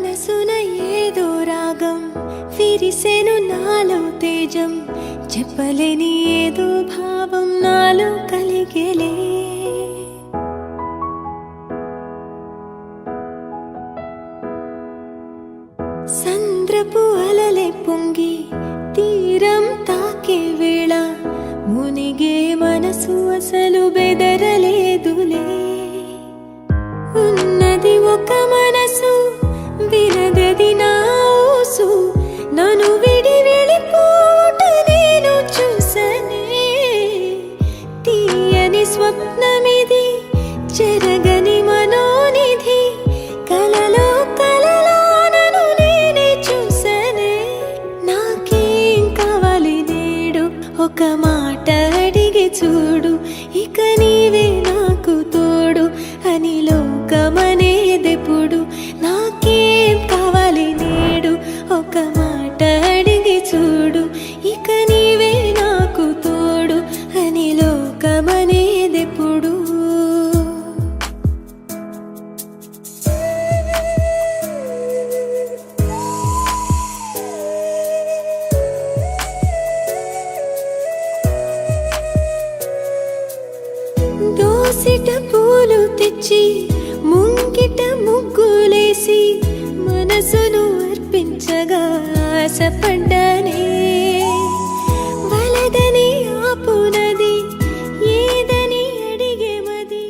మనసున ఏదో రాగం విరిసెను నాలో తేజం చెప్పలేని ఏదో భావం నాలో కలిగేలే సంద్రపు అలలే పొంగి తీరం తాకే వేళ మునిగే మనసు అసలు బెదరలేదులే ఉన్నది ఒక మనసు వినదది నా ఊసు నన్ను విడి వెళ్ళిపోట నేను చూసనే తీయని స్వప్నమిది చెరగని మనోనిధి కలలో కలలో నన్ను నేనే చూసనే నాకేం కావాలి నేడు ఒక మాట అడిగి చూడు ఇక నీవే నాకు తోడు అని లోకమనేదెప్పుడు నాకేం కావాలి నేడు ఒక మాట అడిగి చూడు ఇక నీవే నాకు తోడు అని లోకమనేదెప్పుడు దోసిట పూలు తెచ్చి ముంగిట ముగ్గులేసి మనసును అర్పించగా ఆశపడ్డానే వలదని ఆపునది ఏదని అడిగే మది